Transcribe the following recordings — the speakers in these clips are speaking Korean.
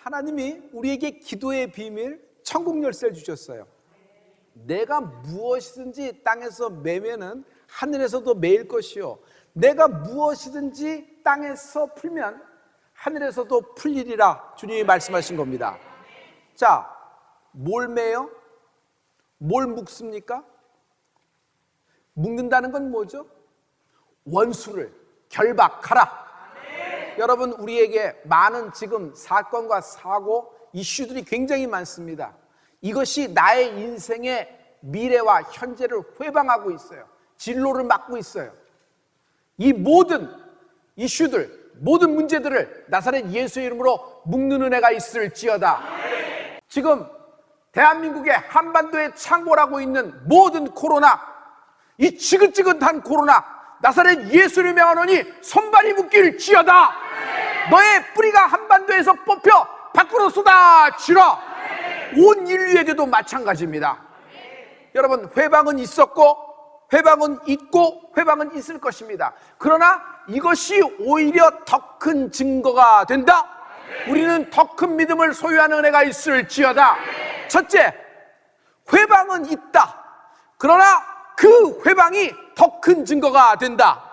하나님이 우리에게 기도의 비밀, 천국 열쇠를 주셨어요. 내가 무엇이든지 땅에서 매면은 하늘에서도 매일 것이요, 내가 무엇이든지 땅에서 풀면 하늘에서도 풀리리라 주님이 말씀하신 겁니다. 자, 뭘 매요? 뭘 묶습니까? 묶는다는 건 뭐죠? 원수를 결박하라. 여러분, 우리에게 많은 지금 사건과 사고, 이슈들이 굉장히 많습니다. 이것이 나의 인생의 미래와 현재를 회방하고 있어요. 진로를 막고 있어요. 이 모든 이슈들, 모든 문제들을 나사렛 예수의 이름으로 묶는 은혜가 있을지어다. 지금 대한민국의 한반도에 창궐하고 있는 모든 코로나, 이 지긋지긋한 코로나, 나사렛 예수를 명하노니 손발이 묶일지어다. 너의 뿌리가 한반도에서 뽑혀 밖으로 쏟아지라. 온 인류에게도 마찬가지입니다. 여러분, 회방은 있었고 회방은 있고 회방은 있을 것입니다. 그러나 이것이 오히려 더 큰 증거가 된다. 우리는 더 큰 믿음을 소유하는 은혜가 있을지어다. 첫째, 회방은 있다. 그러나 그 회방이 더 큰 증거가 된다.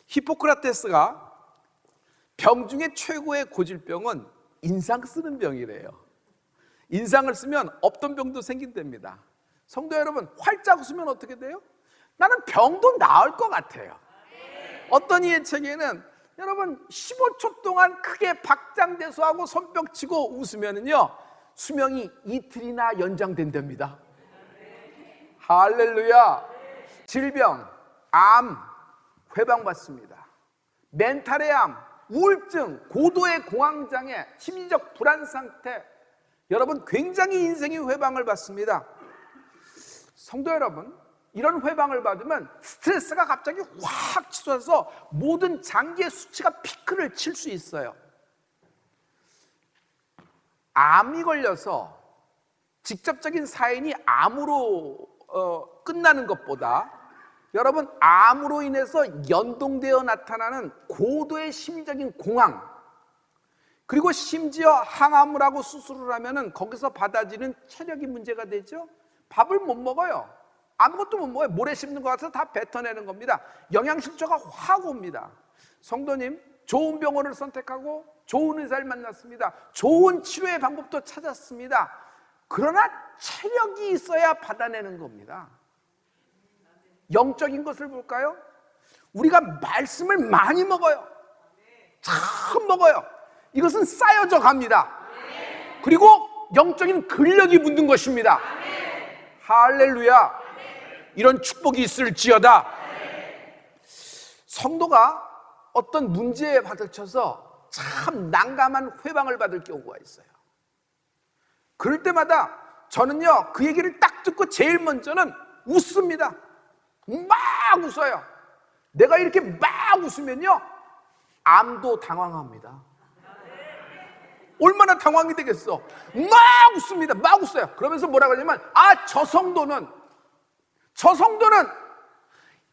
히포크라테스가 병 중에 최고의 고질병은 인상 쓰는 병이래요. 인상을 쓰면 없던 병도 생긴답니다. 성도 여러분, 활짝 웃으면 어떻게 돼요? 나는 병도 나을 것 같아요. 어떤 이의 책에는 여러분 15초 동안 크게 박장대소하고 손뼉치고 웃으면은요 수명이 이틀이나 연장된답니다. 할렐루야. 질병, 암 회방받습니다. 멘탈의 암, 우울증, 고도의 공황장애, 심리적 불안 상태, 여러분 굉장히 인생이 회방을 받습니다. 성도 여러분, 이런 회방을 받으면 스트레스가 갑자기 확 치솟아서 모든 장기의 수치가 피크를 칠 수 있어요. 암이 걸려서 직접적인 사인이 암으로 끝나는 것보다 여러분, 암으로 인해서 연동되어 나타나는 고도의 심리적인 공황, 그리고 심지어 항암을 하고 수술을 하면은 거기서 받아지는 체력이 문제가 되죠. 밥을 못 먹어요. 아무것도 못 먹어요. 모래 씹는 것 같아서 다 뱉어내는 겁니다. 영양실조가 확 옵니다. 성도님, 좋은 병원을 선택하고 좋은 의사를 만났습니다. 좋은 치료의 방법도 찾았습니다. 그러나 체력이 있어야 받아내는 겁니다. 영적인 것을 볼까요? 우리가 말씀을 많이 먹어요. 참 먹어요. 이것은 쌓여져 갑니다. 그리고 영적인 근력이 붙는 것입니다. 할렐루야. 이런 축복이 있을지어다. 성도가 어떤 문제에 받쳐서 참 난감한 회방을 받을 경우가 있어요. 그럴 때마다 저는요 그 얘기를 딱 듣고 제일 먼저는 웃습니다. 막 웃어요. 내가 이렇게 막 웃으면요 암도 당황합니다. 얼마나 당황이 되겠어. 막 웃습니다. 막 웃어요. 그러면서 뭐라 그러냐면 저 성도는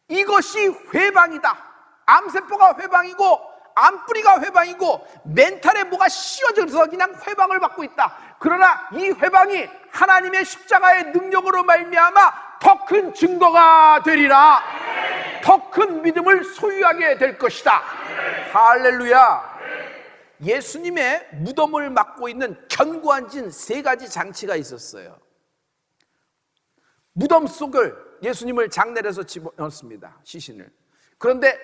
이것이 회방이다. 암세포가 회방이고 암뿌리가 회방이고 멘탈에 뭐가 씌워져서 그냥 회방을 받고 있다. 그러나 이 회방이 하나님의 십자가의 능력으로 말미암아 더 큰 증거가 되리라. 더 큰 믿음을 소유하게 될 것이다. 할렐루야. 예수님의 무덤을 막고 있는 견고한 진 3가지 장치가 있었어요. 무덤 속을 예수님을 장례해서 집어넣습니다. 시신을. 그런데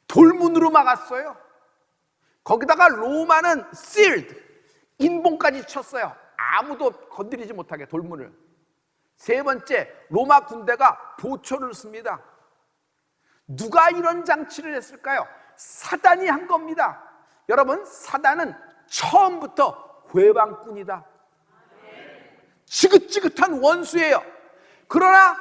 돌문으로 막았어요. 거기다가 로마는 sealed, 인봉까지 쳤어요. 아무도 건드리지 못하게 돌문을. 3번째, 로마 군대가 보초를 씁니다. 누가 이런 장치를 했을까요? 사단이 한 겁니다. 여러분, 사단은 처음부터 회방꾼이다. 지긋지긋한 원수예요. 그러나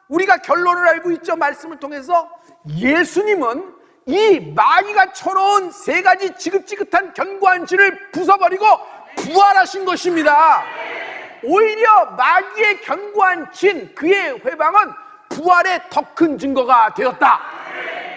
우리가 결론을 알고 있죠. 말씀을 통해서 예수님은 이 마귀가 쳐놓은 3가지 지긋지긋한 견고한 진을 부숴버리고 부활하신 것입니다. 오히려 마귀의 견고한 진, 그의 회방은 부활의 더 큰 증거가 되었다.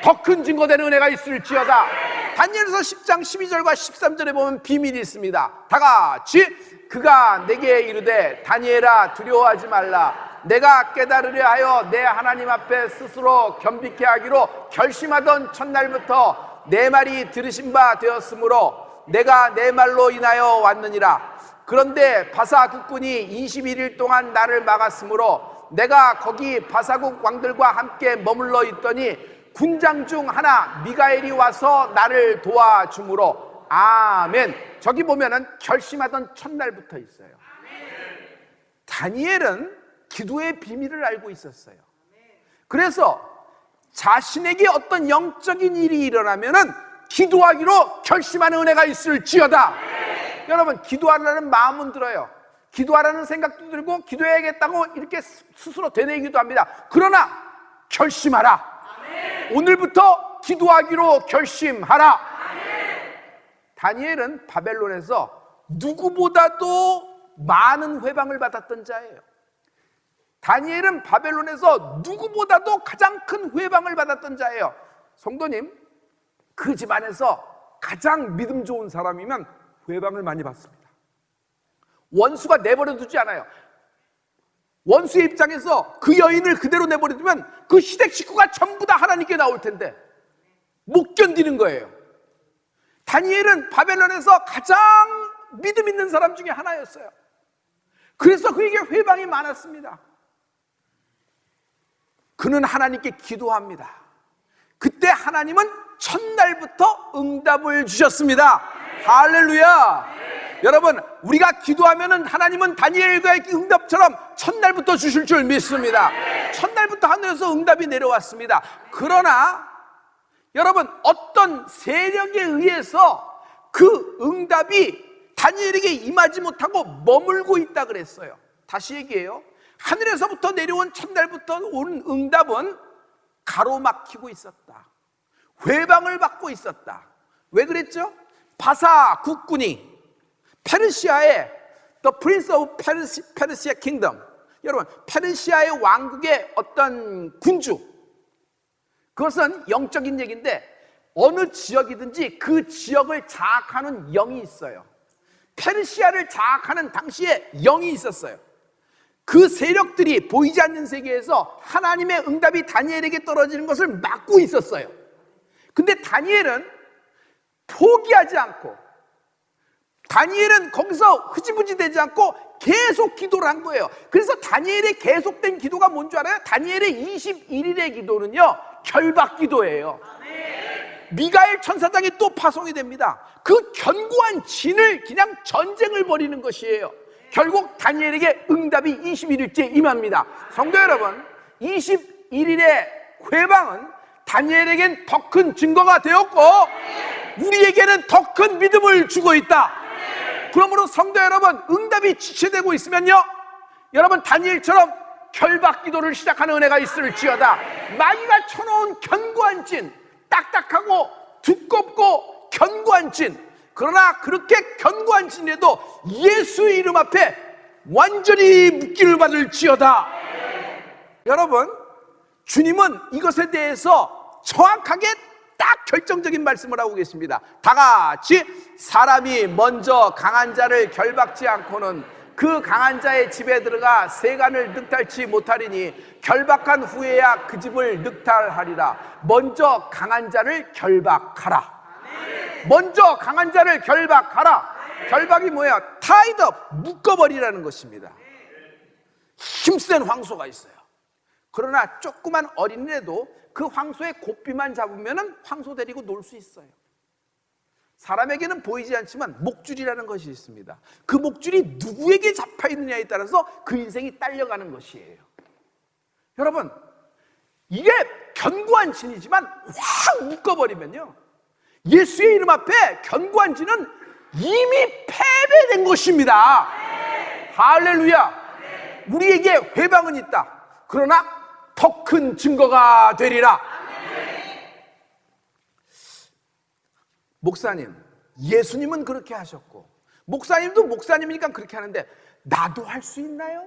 더 큰 증거되는 은혜가 있을지어다. 다니엘서 10장 12절과 13절에 보면 비밀이 있습니다. 다 같이 그가 내게 이르되 다니엘아 두려워하지 말라. 내가 깨달으려 하여 내 하나님 앞에 스스로 겸비케 하기로 결심하던 첫날부터 내 말이 들으신 바 되었으므로 내가 내 말로 인하여 왔느니라. 그런데 바사 국군이 21일 동안 나를 막았으므로 내가 거기 바사국 왕들과 함께 머물러 있더니 군장 중 하나 미가엘이 와서 나를 도와주므로. 아멘. 저기 보면은 결심하던 첫날부터 있어요. 다니엘은 기도의 비밀을 알고 있었어요. 그래서 자신에게 어떤 영적인 일이 일어나면은 기도하기로 결심하는 은혜가 있을지어다. 여러분, 기도하라는 마음은 들어요. 기도하라는 생각도 들고 기도해야겠다고 이렇게 스스로 되뇌기도 합니다. 그러나 결심하라. 오늘부터 기도하기로 결심하라. 다니엘은 바벨론에서 누구보다도 많은 회방을 받았던 자예요. 다니엘은 바벨론에서 누구보다도 가장 큰 회방을 받았던 자예요. 성도님, 그 집안에서 가장 믿음 좋은 사람이면 회방을 많이 받습니다. 원수가 내버려 두지 않아요. 원수의 입장에서 그 여인을 그대로 내버려 두면 그 시댁 식구가 전부 다 하나님께 나올 텐데 못 견디는 거예요. 다니엘은 바벨론에서 가장 믿음 있는 사람 중에 하나였어요. 그래서 그에게 회방이 많았습니다. 그는 하나님께 기도합니다. 그때 하나님은 첫날부터 응답을 주셨습니다. 할렐루야. 여러분, 우리가 기도하면은 하나님은 다니엘과의 응답처럼 첫날부터 주실 줄 믿습니다. 첫날부터 하늘에서 응답이 내려왔습니다. 그러나 여러분, 어떤 세력에 의해서 그 응답이 다니엘에게 임하지 못하고 머물고 있다 그랬어요. 다시 얘기해요. 하늘에서부터 내려온 첫날부터 온 응답은 가로막히고 있었다. 회방을 받고 있었다. 왜 그랬죠? 바사 국군이 페르시아의 The Prince of Persia Kingdom, 여러분, 페르시아의 왕국의 어떤 군주, 그것은 영적인 얘기인데 어느 지역이든지 그 지역을 장악하는 영이 있어요. 페르시아를 장악하는 당시에 영이 있었어요. 그 세력들이 보이지 않는 세계에서 하나님의 응답이 다니엘에게 떨어지는 것을 막고 있었어요. 근데 다니엘은 포기하지 않고, 다니엘은 거기서 흐지부지 되지 않고 계속 기도를 한 거예요. 그래서 다니엘의 계속된 기도가 뭔 줄 알아요? 다니엘의 21일의 기도는요, 결박 기도예요. 미가엘 천사장이 또 파송이 됩니다. 그 견고한 진을 그냥 전쟁을 벌이는 것이에요. 결국 다니엘에게 응답이 21일째 임합니다. 성도 여러분, 21일의 회방은 다니엘에겐 더 큰 증거가 되었고 우리에게는 더 큰 믿음을 주고 있다. 그러므로 성도 여러분, 응답이 지체되고 있으면요, 여러분 다니엘처럼 결박 기도를 시작하는 은혜가 있을지어다. 마귀가 쳐놓은 견고한 진, 딱딱하고 두껍고 견고한 진, 그러나 그렇게 견고한 진에도 예수의 이름 앞에 완전히 묶기를 받을지어다. 여러분, 주님은 이것에 대해서 정확하게 딱 결정적인 말씀을 하고 계십니다. 다 같이, 사람이 먼저 강한 자를 결박지 않고는 그 강한 자의 집에 들어가 세간을 늑탈치 못하리니 결박한 후에야 그 집을 늑탈하리라. 먼저 강한 자를 결박하라. 먼저 강한 자를 결박하라. 결박이 뭐예요? tied up, 묶어버리라는 것입니다. 힘센 황소가 있어요. 그러나 조그만 어린애도 그 황소의 고삐만 잡으면 황소 데리고 놀 수 있어요. 사람에게는 보이지 않지만 목줄이라는 것이 있습니다. 그 목줄이 누구에게 잡혀있느냐에 따라서 그 인생이 딸려가는 것이에요. 여러분, 이게 견고한 진이지만 확 묶어버리면요, 예수의 이름 앞에 견고한 진은 이미 패배된 것입니다. 할렐루야. 우리에게 회방은 있다. 그러나 더 큰 증거가 되리라. 목사님, 예수님은 그렇게 하셨고 목사님도 목사님이니까 그렇게 하는데 나도 할 수 있나요?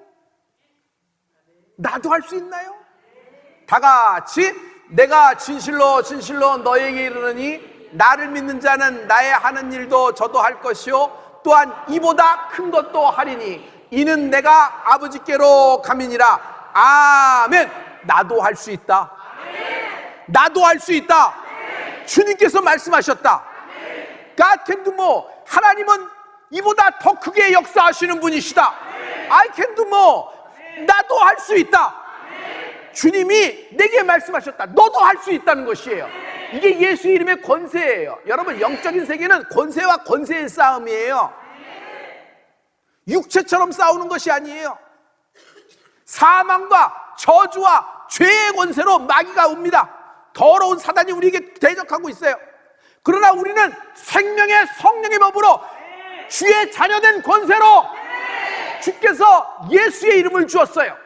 나도 할 수 있나요? 다 같이, 내가 진실로 진실로 너에게 이르노니 나를 믿는 자는 나의 하는 일도 저도 할 것이요 또한 이보다 큰 것도 하리니 이는 내가 아버지께로 감이니라. 아멘. 나도 할 수 있다. 나도 할 수 있다. 주님께서 말씀하셨다. God can do more. 하나님은 이보다 더 크게 역사하시는 분이시다. I can do more. 나도 할 수 있다. 주님이 내게 말씀하셨다. 너도 할 수 있다는 것이에요. 이게 예수 이름의 권세예요. 여러분, 영적인 세계는 권세와 권세의 싸움이에요. 육체처럼 싸우는 것이 아니에요. 사망과 저주와 죄의 권세로 마귀가 옵니다. 더러운 사단이 우리에게 대적하고 있어요. 그러나 우리는 생명의 성령의 법으로 주의 자녀된 권세로 주께서 예수의 이름을 주었어요.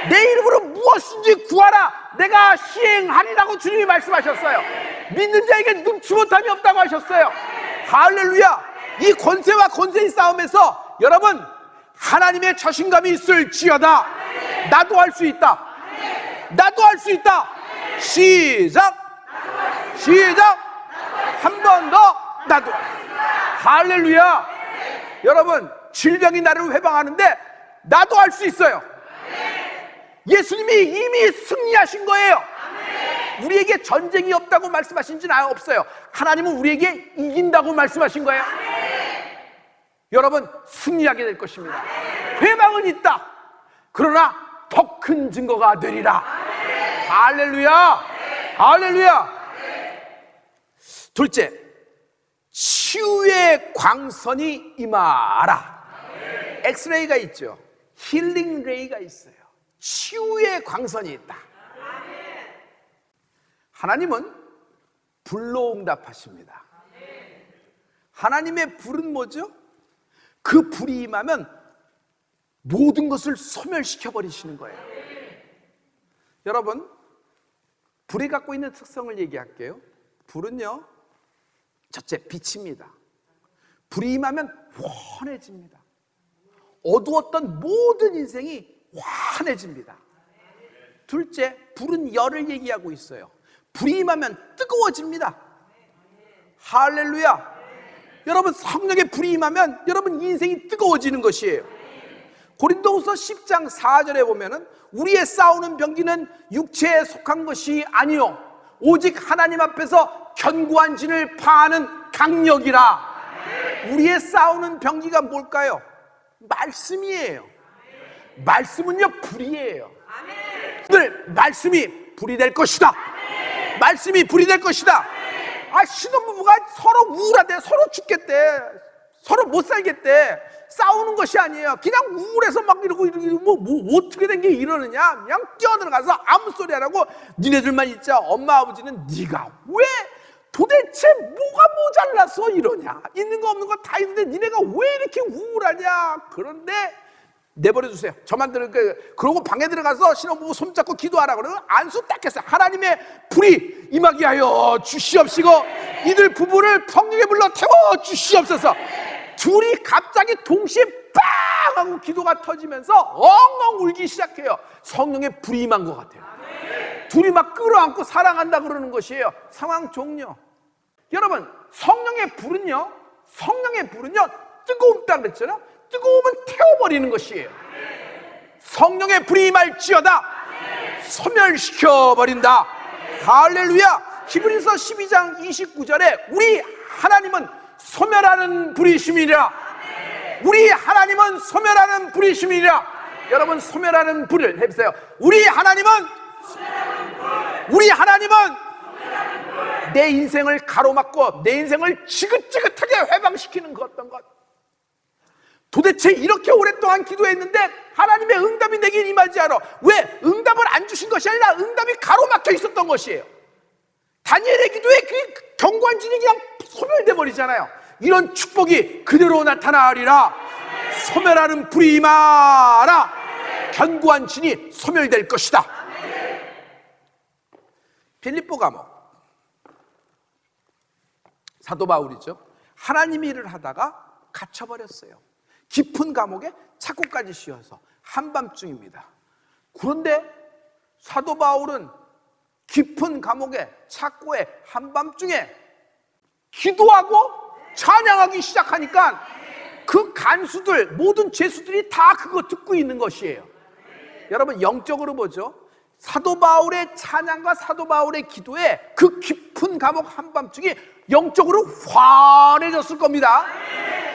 내 이름으로 무엇인지 구하라. 내가 시행하리라고 주님이 말씀하셨어요. 믿는 자에게 능치 못함이 없다고 하셨어요. 할렐루야. 이 권세와 권세의 싸움에서 여러분, 하나님의 자신감이 있을지어다. 나도 할 수 있다. 나도 할 수 있다. 시작. 시작. 한 번 더. 나도. 할렐루야. 여러분, 질병이 나를 회방하는데 나도 할 수 있어요. 예수님이 이미 승리하신 거예요. 우리에게 전쟁이 없다고 말씀하신지는 없어요. 하나님은 우리에게 이긴다고 말씀하신 거예요. 여러분, 승리하게 될 것입니다. 회방은 있다. 그러나 더 큰 증거가 되리라. 할렐루야. 할렐루야. 둘째, 치유의 광선이 임하라. 엑스레이가 있죠. 힐링 레이가 있어요. 치유의 광선이 있다. 하나님은 불로 응답하십니다. 하나님의 불은 뭐죠? 그 불이 임하면 모든 것을 소멸시켜 버리시는 거예요. 여러분, 불이 갖고 있는 특성을 얘기할게요. 불은요, 첫째, 빛입니다. 불이 임하면 환해집니다. 어두웠던 모든 인생이 환해집니다. 둘째, 불은 열을 얘기하고 있어요. 불이 임하면 뜨거워집니다. 할렐루야. 여러분, 성령의 불이 임하면 여러분 인생이 뜨거워지는 것이에요. 고린도후서 10장 4절에 보면은 우리의 싸우는 병기는 육체에 속한 것이 아니요 오직 하나님 앞에서 견고한 진을 파하는 강력이라. 우리의 싸우는 병기가 뭘까요? 말씀이에요. 말씀은요, 불이에요. 오늘 말씀이 불이 될 것이다. 말씀이 불이 될 것이다. 신혼부부가 서로 우울하대, 서로 죽겠대, 서로 못 살겠대. 싸우는 것이 아니에요. 그냥 우울해서 막 이러고 뭐 어떻게 된 게 이러느냐. 그냥 뛰어들어가서 아무 소리 안 하고 니네들만 있자. 엄마 아버지는 네가 왜 도대체 뭐가 모자라서 이러냐. 있는 거 없는 거 다 있는데 니네가 왜 이렇게 우울하냐. 그런데 내버려 두세요. 저만 그러고 방에 들어가서 신혼부부 손잡고 기도하라 그러면 안수 딱 했어요. 하나님의 불이 임하게 하여 주시옵시고 이들 부부를 성령의 불로 태워 주시옵소서. 둘이 갑자기 동시에 빵 하고 기도가 터지면서 엉엉 울기 시작해요. 성령의 불이 임한 것 같아요. 둘이 막 끌어안고 사랑한다 그러는 것이에요. 상황 종료. 여러분, 성령의 불은요 뜨거움다 그랬잖아요. 뜨거우면 태워버리는 것이에요. 성령의 불이 임할지어다 소멸시켜버린다. 할렐루야. 히브리서 12장 29절에 우리 하나님은 소멸하는 불이심이라. 우리 하나님은 소멸하는 불이심이라. 여러분, 소멸하는 불을 해보세요. 우리 하나님은 내 인생을 가로막고 내 인생을 지긋지긋하게 회방시키는 그 어떤 것. 도대체 이렇게 오랫동안 기도했는데 하나님의 응답이 내게 임하지 않아. 왜? 응답을 안 주신 것이 아니라 응답이 가로막혀 있었던 것이에요. 다니엘의 기도에 그 견고한 진이 그냥 소멸돼 버리잖아요. 이런 축복이 그대로 나타나리라. 소멸하는 불이 임하라. 견고한 진이 소멸될 것이다. 빌립보 감옥, 사도 바울이죠. 하나님의 일을 하다가 갇혀버렸어요. 깊은 감옥에 착고까지 씌워서 한밤중입니다. 그런데 사도 바울은 깊은 감옥에 착고에 한밤중에 기도하고 찬양하기 시작하니까 그 간수들, 모든 죄수들이 다 그거 듣고 있는 것이에요. 여러분, 영적으로 보죠. 사도 바울의 찬양과 사도 바울의 기도에 그 깊은 감옥 한밤중에 영적으로 환해졌을 겁니다.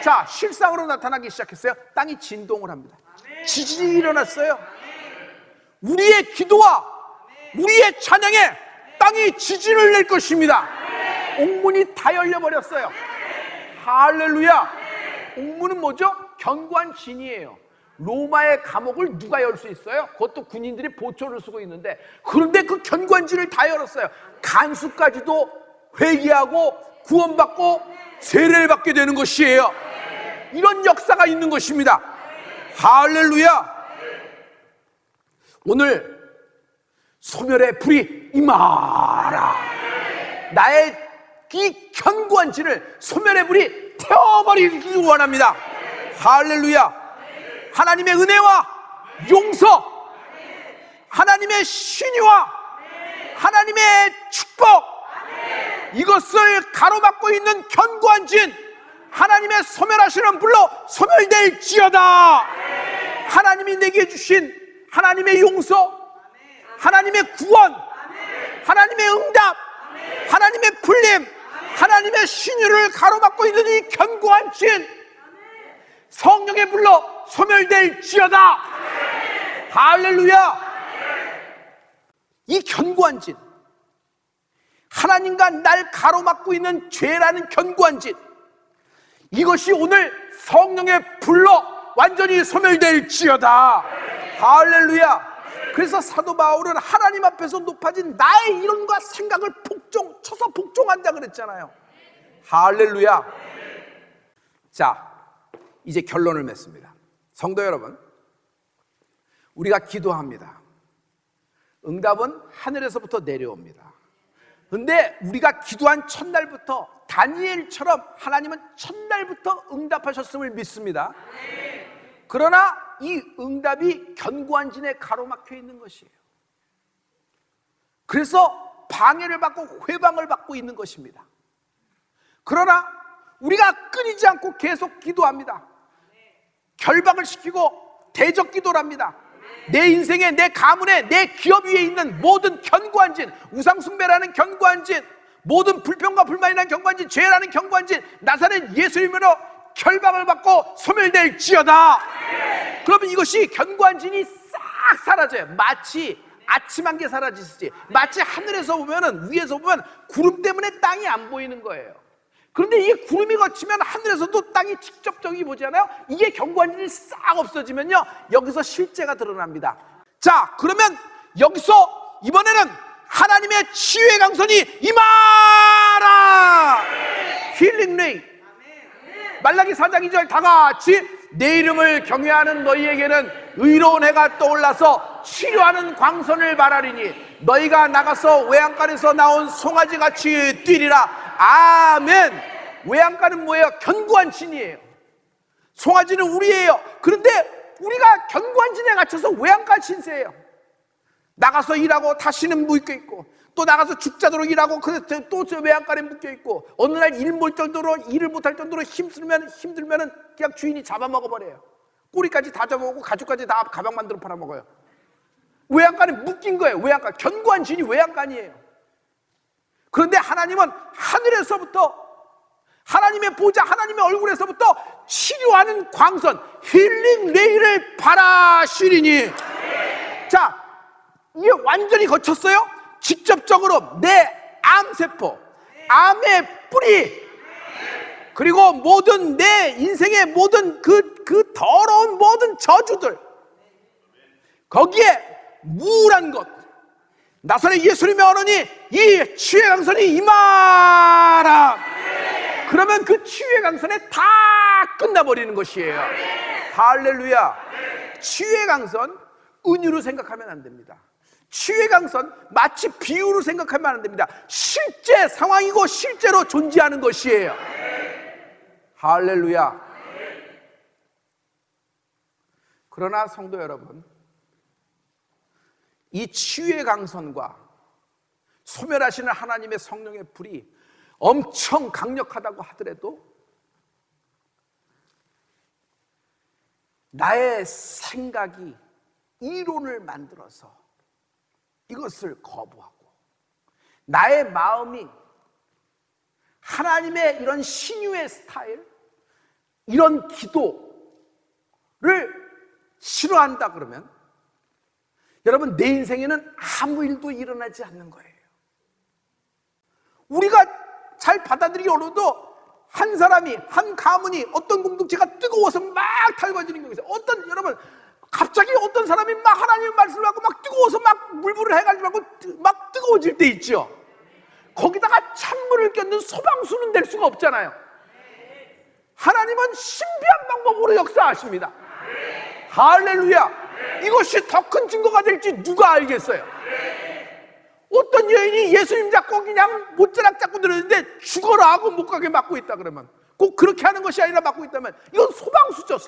자, 실상으로 나타나기 시작했어요. 땅이 진동을 합니다. 지진이 일어났어요. 우리의 기도와 우리의 찬양에 땅이 지진을 낼 것입니다. 옥문이 다 열려버렸어요. 할렐루야. 옥문은 뭐죠? 견고한 진이에요. 로마의 감옥을 누가 열 수 있어요? 그것도 군인들이 보초를 쓰고 있는데, 그런데 그 견고한 진을 다 열었어요. 간수까지도 회개하고 구원받고 세례를 받게 되는 것이에요. 이런 역사가 있는 것입니다. 할렐루야. 오늘 소멸의 불이 임하라. 나의 이 견고한 진을 소멸의 불이 태워버리기 원합니다. 할렐루야. 하나님의 은혜와 용서, 하나님의 신유와 하나님의 축복, 이것을 가로막고 있는 견고한 진, 하나님의 소멸하시는 불로 소멸될지어다. 하나님이 내게 주신 하나님의 용서, 하나님의 구원, 하나님의 응답, 하나님의 풀림, 하나님의 신유를 가로막고 있는 이 견고한 진, 성령의 불로 소멸될지어다. 할렐루야. 이 견고한 진, 하나님과 날 가로막고 있는 죄라는 견고한 진, 이것이 오늘 성령의 불로 완전히 소멸될지어다. 할렐루야. 그래서 사도 바울은 하나님 앞에서 높아진 나의 이론과 생각을 쳐서 복종한다 그랬잖아요. 할렐루야. 자, 이제 결론을 맺습니다. 성도 여러분, 우리가 기도합니다. 응답은 하늘에서부터 내려옵니다. 근데 우리가 기도한 첫날부터 다니엘처럼 하나님은 첫날부터 응답하셨음을 믿습니다. 그러나 이 응답이 견고한 진에 가로막혀 있는 것이에요. 그래서 방해를 받고 회방을 받고 있는 것입니다. 그러나 우리가 끊이지 않고 계속 기도합니다. 결박을 시키고 대적 기도를 합니다. 내 인생에, 내 가문에, 내 기업 위에 있는 모든 견고한 진, 우상숭배라는 견고한 진, 모든 불평과 불만이라는 견고한 진, 죄라는 견고한 진, 나사렛 예수님으로 결박을 받고 소멸될지어다. 그러면 이것이 견고한 진이 싹 사라져요. 마치 아침 한 개 사라지듯이, 마치 하늘에서 보면은, 위에서 보면 구름 때문에 땅이 안 보이는 거예요. 그런데 이게 구름이 거치면 하늘에서도 땅이 직접적이 보잖아요. 이게 견고한 진이 싹 없어지면요, 여기서 실제가 드러납니다. 자, 그러면 여기서 이번에는 하나님의 치유의 강선이 임하라. 힐링 레인. 말라기 4장 2절 다 같이, 내 이름을 경외하는 너희에게는 의로운 해가 떠올라서 치료하는 광선을 발하리니 너희가 나가서 외양간에서 나온 송아지같이 뛰리라. 아멘. 외양간은 뭐예요? 견고한 진이에요. 송아지는 우리예요. 그런데 우리가 견고한 진에 갇혀서 외양간 신세예요. 나가서 일하고 다시는 묶여있고, 또 나가서 죽자도록 일하고 또 저 외양간에 묶여있고, 어느 날 일 못 정도로, 일을 못할 정도로 힘들면은 그냥 주인이 잡아먹어버려요. 꼬리까지 다 잡아먹고 가죽까지 다 가방 만들어 팔아먹어요. 외양간에 묶인 거예요. 외양간. 견고한 진이 외양간이에요. 그런데 하나님은 하늘에서부터, 하나님의 보좌, 하나님의 얼굴에서부터 치료하는 광선, 힐링 레이를 바라시리니. 자, 이게 완전히 거쳤어요. 직접적으로 내 암세포, 암의 뿌리, 그리고 모든 내 인생의 모든 그 더러운 모든 저주들, 거기에 무울한 것, 나사렛 예수님의 언원이 이 치유의 강선이 임하라. 그러면 그 치유의 강선에 다 끝나버리는 것이에요. 할렐루야. 치유의 강선 은유로 생각하면 안 됩니다. 치유의 강선 마치 비유로 생각하면 안 됩니다. 실제 상황이고 실제로 존재하는 것이에요. 할렐루야. 그러나 성도 여러분, 이 치유의 강선과 소멸하시는 하나님의 성령의 불이 엄청 강력하다고 하더라도 나의 생각이 이론을 만들어서 이것을 거부하고 나의 마음이 하나님의 이런 신유의 스타일, 이런 기도를 싫어한다 그러면 여러분, 내 인생에는 아무 일도 일어나지 않는 거예요. 우리가 잘 받아들이기 어려워도 한 사람이, 한 가문이, 어떤 공동체가 뜨거워서 막 달궈지는 게 있어요. 여러분, 갑자기 어떤 사람이 막 하나님의 말씀을 하고 막 뜨거워서 막 물불을 해가지고 막 뜨거워질 때 있죠. 거기다가 찬물을 껴는 소방수는 될 수가 없잖아요. 하나님은 신비한 방법으로 역사하십니다. 할렐루야. 이것이 더 큰 증거가 될지 누가 알겠어요? 어떤 여인이 예수님 잡고 그냥 못자락 잡고 들었는데 죽어라 하고 못 가게 막고 있다 그러면, 꼭 그렇게 하는 것이 아니라 막고 있다면 이건 소방수죠.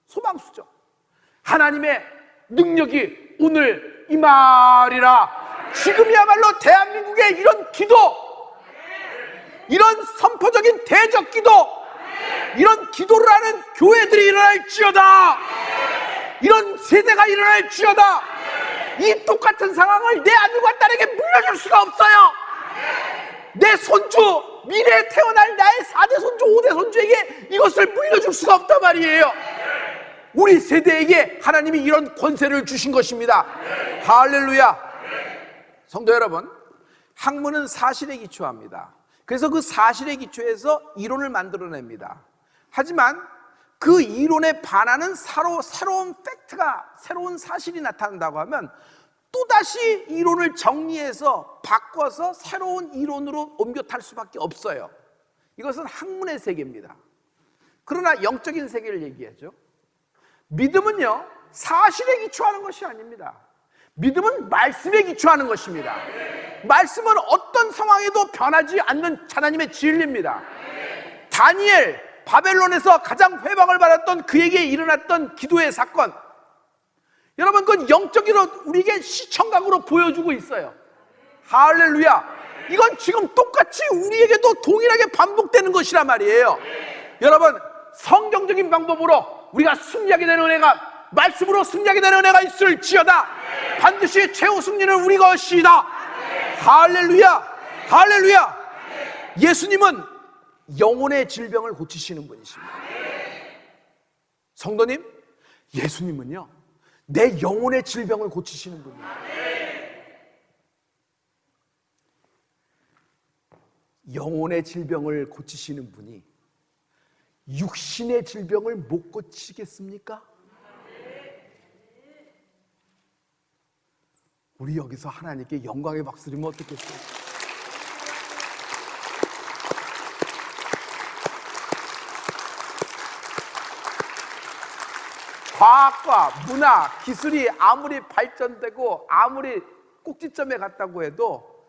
소방수죠. 하나님의 능력이 오늘 임하리라. 지금이야말로 대한민국의 이런 기도, 이런 선포적인 대적 기도, 이런 기도를 하는 교회들이 일어날지어다. 이런 세대가 일어날지어다. 이 똑같은 상황을 내 아들과 딸에게 물려줄 수가 없어요. 내 손주, 미래에 태어날 나의 4대 손주, 5대 손주에게 이것을 물려줄 수가 없단 말이에요. 우리 세대에게 하나님이 이런 권세를 주신 것입니다. 할렐루야. 성도 여러분, 학문은 사실에 기초합니다. 그래서 그 사실에 기초해서 이론을 만들어냅니다. 하지만 그 이론에 반하는 새로운 팩트가, 새로운 사실이 나타난다고 하면 또다시 이론을 정리해서 바꿔서 새로운 이론으로 옮겨 탈 수밖에 없어요. 이것은 학문의 세계입니다. 그러나 영적인 세계를 얘기하죠. 믿음은요, 사실에 기초하는 것이 아닙니다. 믿음은 말씀에 기초하는 것입니다. 말씀은 어떤 상황에도 변하지 않는 하나님의 진리입니다. 다니엘, 바벨론에서 가장 회방을 받았던 그에게 일어났던 기도의 사건, 여러분, 그건 영적으로 우리에게 시청각으로 보여주고 있어요. 할렐루야. 이건 지금 똑같이 우리에게도 동일하게 반복되는 것이란 말이에요. 여러분, 성경적인 방법으로 우리가 승리하게 되는 은혜가, 말씀으로 승리하게 되는 은혜가 있을지어다. 반드시 최후 승리는 우리 것이다. 할렐루야. 할렐루야. 예수님은 영혼의 질병을 고치시는 분이십니다. 성도님, 예수님은요, 내 영혼의 질병을 고치시는 분이에요. 영혼의 질병을 고치시는 분이 육신의 질병을 못 고치겠습니까? 우리 여기서 하나님께 영광의 박수 드리면 어떻겠어요? 과학과 문화, 기술이 아무리 발전되고 아무리 꼭지점에 갔다고 해도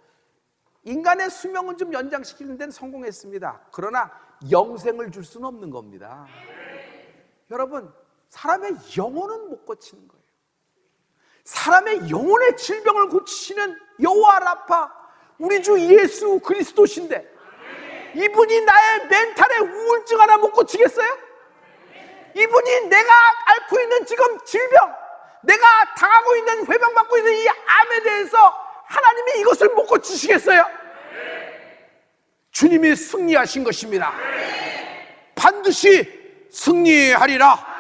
인간의 수명은 좀 연장시키는 데는 성공했습니다. 그러나 영생을 줄 수는 없는 겁니다. 여러분, 사람의 영혼은 못 고치는 거예요. 사람의 영혼의 질병을 고치시는 여호와 라파, 우리 주 예수 그리스도신데 이분이 나의 멘탈의 우울증 하나 못 고치겠어요? 이분이 내가 앓고 있는 지금 질병, 내가 당하고 있는, 회방받고 있는 이 암에 대해서 하나님이 이것을 못 고치시겠어요? 주님이 승리하신 것입니다. 반드시 승리하리라.